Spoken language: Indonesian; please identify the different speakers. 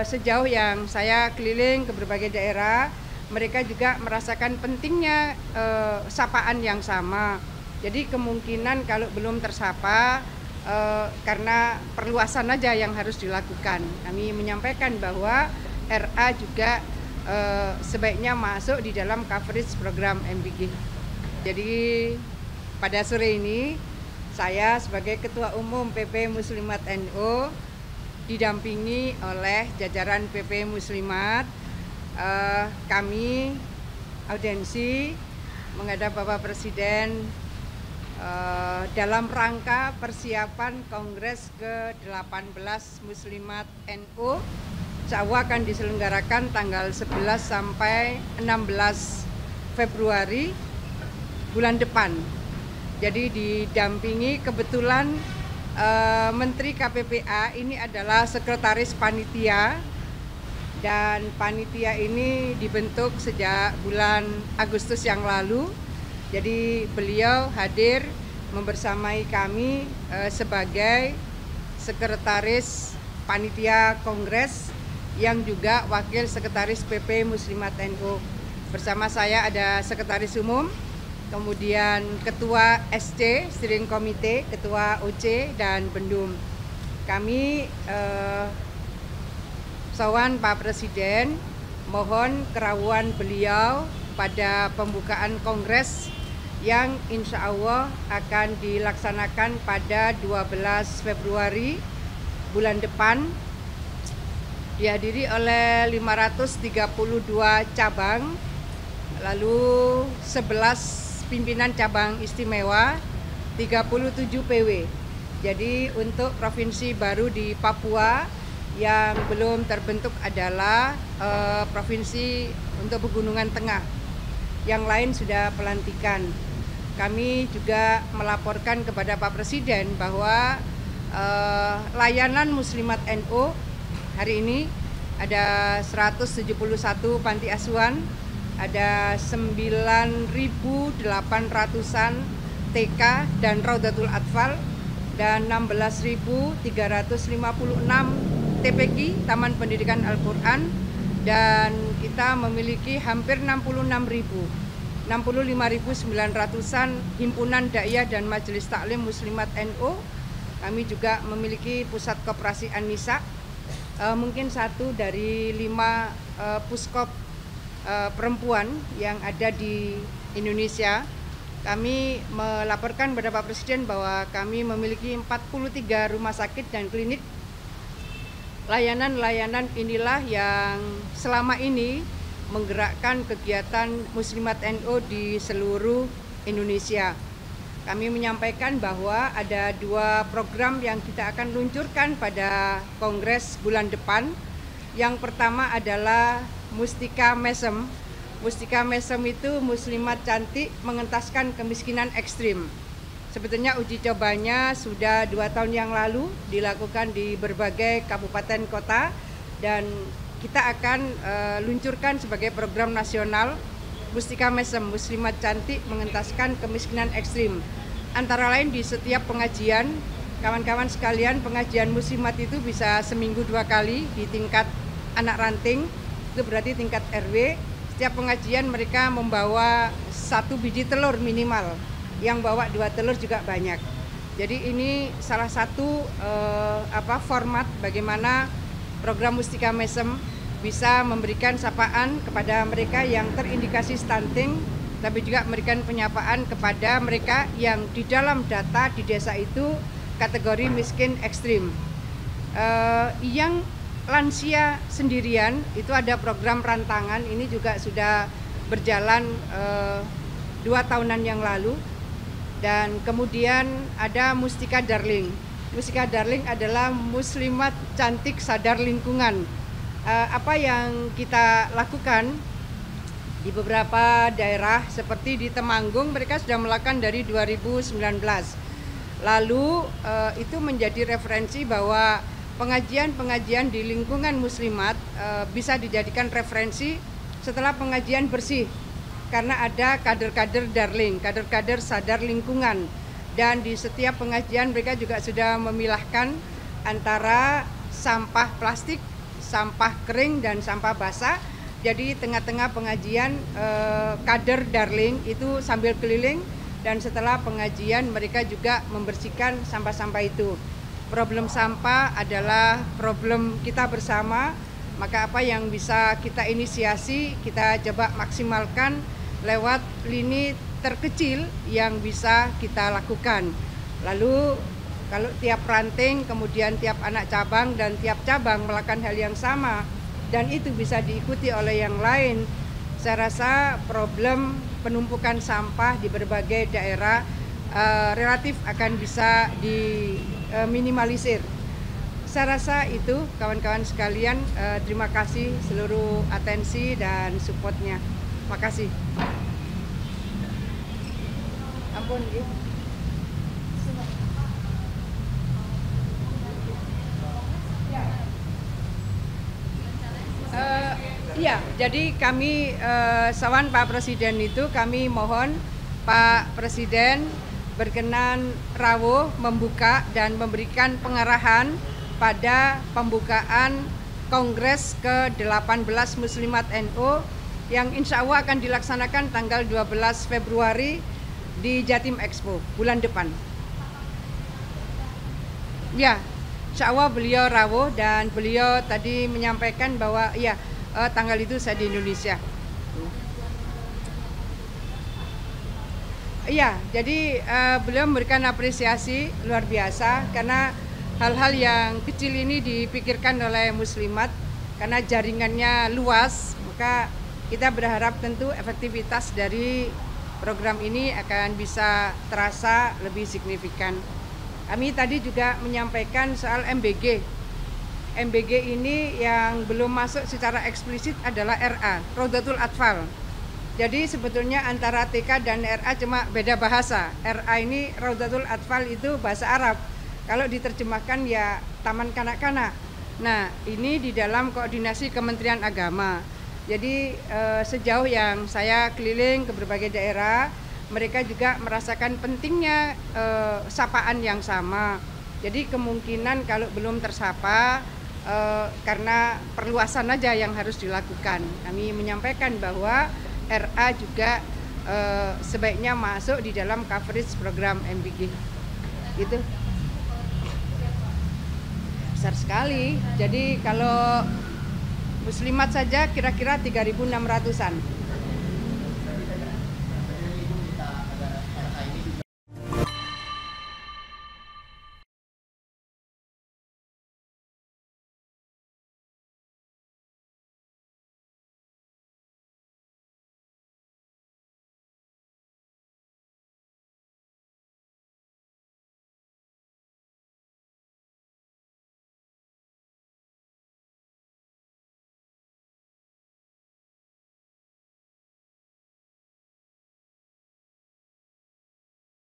Speaker 1: sejauh yang saya keliling ke berbagai daerah, mereka juga merasakan pentingnya sapaan yang sama. Jadi kemungkinan kalau belum tersapa, karena perluasan aja yang harus dilakukan. Kami menyampaikan bahwa RA juga sebaiknya masuk di dalam coverage program MBG. Jadi pada sore ini saya sebagai Ketua Umum PP Muslimat NU didampingi oleh jajaran PP Muslimat, kami audiensi menghadap Bapak Presiden dalam rangka persiapan Kongres ke-18 Muslimat NU. Insya Allah akan diselenggarakan tanggal 11 sampai 16 Februari bulan depan. Jadi didampingi kebetulan Menteri KPPA ini adalah sekretaris panitia, dan panitia ini dibentuk sejak bulan Agustus yang lalu. Jadi beliau hadir membersamai kami sebagai sekretaris panitia kongres yang juga wakil sekretaris PP Muslimat NU. Bersama saya ada sekretaris umum, kemudian ketua SC, steering komite, ketua OC, dan bendum. Kami sowan Pak Presiden, mohon kerawuan beliau pada pembukaan kongres yang insya Allah akan dilaksanakan pada 12 Februari bulan depan, dihadiri oleh 532 cabang, lalu 11 pimpinan cabang istimewa, 37 PW. Jadi untuk provinsi baru di Papua yang belum terbentuk adalah provinsi untuk Pegunungan Tengah. Yang lain sudah pelantikan. Kami juga melaporkan kepada Pak Presiden bahwa layanan Muslimat NU hari ini ada 171 panti asuhan, ada 9.800-an TK dan Raudatul Atfal, dan 16.356 TPQ, Taman Pendidikan Al-Quran, dan kita memiliki hampir 65.900-an himpunan dakwah dan majelis taklim Muslimat NU. Kami juga memiliki pusat koperasi An-Nisa, mungkin satu dari 5 puskop perempuan yang ada di Indonesia. Kami melaporkan kepada Pak Presiden bahwa kami memiliki 43 rumah sakit dan klinik. Layanan-layanan inilah yang selama ini menggerakkan kegiatan Muslimat NU di seluruh Indonesia. Kami menyampaikan bahwa ada 2 program yang kita akan luncurkan pada Kongres bulan depan. Yang pertama adalah Mustika Mesem. Mustika Mesem itu muslimat cantik mengentaskan kemiskinan ekstrim. Sebetulnya uji cobanya sudah 2 tahun yang lalu dilakukan di berbagai kabupaten kota, dan kita akan luncurkan sebagai program nasional Mustika Mesem, muslimat cantik mengentaskan kemiskinan ekstrim. Antara lain di setiap pengajian, kawan-kawan sekalian, pengajian muslimat itu bisa seminggu 2 kali di tingkat anak ranting, itu berarti tingkat RW. Setiap pengajian mereka membawa 1 biji telur minimal, yang bawa 2 telur juga banyak. Jadi ini salah satu format bagaimana program Mustika Mesem bisa memberikan sapaan kepada mereka yang terindikasi stunting, tapi juga memberikan penyapaan kepada mereka yang di dalam data di desa itu kategori miskin ekstrim. Yang lansia sendirian itu ada program rantangan, ini juga sudah berjalan 2 tahunan yang lalu. Dan kemudian ada Mustika Darling. Mustika Darling adalah muslimat cantik sadar lingkungan. Apa yang kita lakukan di beberapa daerah seperti di Temanggung, mereka sudah melakukan dari 2019. Lalu itu menjadi referensi bahwa pengajian-pengajian di lingkungan muslimat bisa dijadikan referensi setelah pengajian bersih, karena ada kader-kader darling, kader-kader sadar lingkungan. Dan di setiap pengajian mereka juga sudah memilahkan antara sampah plastik sampah kering dan sampah basah. Jadi tengah-tengah pengajian kader Darling itu sambil keliling, dan setelah pengajian mereka juga membersihkan sampah-sampah itu. Problem sampah adalah problem kita bersama, maka apa yang bisa kita inisiasi, kita coba maksimalkan lewat lini terkecil yang bisa kita lakukan. Lalu kalau tiap ranting, kemudian tiap anak cabang dan tiap cabang melakukan hal yang sama, dan itu bisa diikuti oleh yang lain, saya rasa problem penumpukan sampah di berbagai daerah relatif akan bisa diminimalisir. Saya rasa itu kawan-kawan sekalian, terima kasih seluruh atensi dan supportnya. Makasih. Ampun, ya. Iya, jadi kami sawan Pak Presiden itu kami mohon Pak Presiden berkenan rawuh membuka dan memberikan pengarahan pada pembukaan Kongres ke-18 Muslimat NU yang insya Allah akan dilaksanakan tanggal 12 Februari di Jatim Expo bulan depan. Ya, insya Allah beliau rawuh dan beliau tadi menyampaikan bahwa ya tanggal itu saya di Indonesia. Iya, jadi beliau memberikan apresiasi luar biasa karena hal-hal yang kecil ini dipikirkan oleh Muslimat karena jaringannya luas, maka kita berharap tentu efektivitas dari program ini akan bisa terasa lebih signifikan. Kami tadi juga menyampaikan soal MBG. MBG ini yang belum masuk secara eksplisit adalah RA, Raudatul Atfal. Jadi sebetulnya antara TK dan RA cuma beda bahasa. RA ini Raudatul Atfal itu bahasa Arab. Kalau diterjemahkan ya Taman Kanak-Kanak. Nah, ini di dalam koordinasi Kementerian Agama. Jadi sejauh yang saya keliling ke berbagai daerah, mereka juga merasakan pentingnya sapaan yang sama. Jadi kemungkinan kalau belum tersapa, karena perluasan aja yang harus dilakukan. Kami menyampaikan bahwa RA juga sebaiknya masuk di dalam coverage program MBG. Gitu. Besar sekali. Jadi kalau Muslimat saja kira-kira 3.600-an.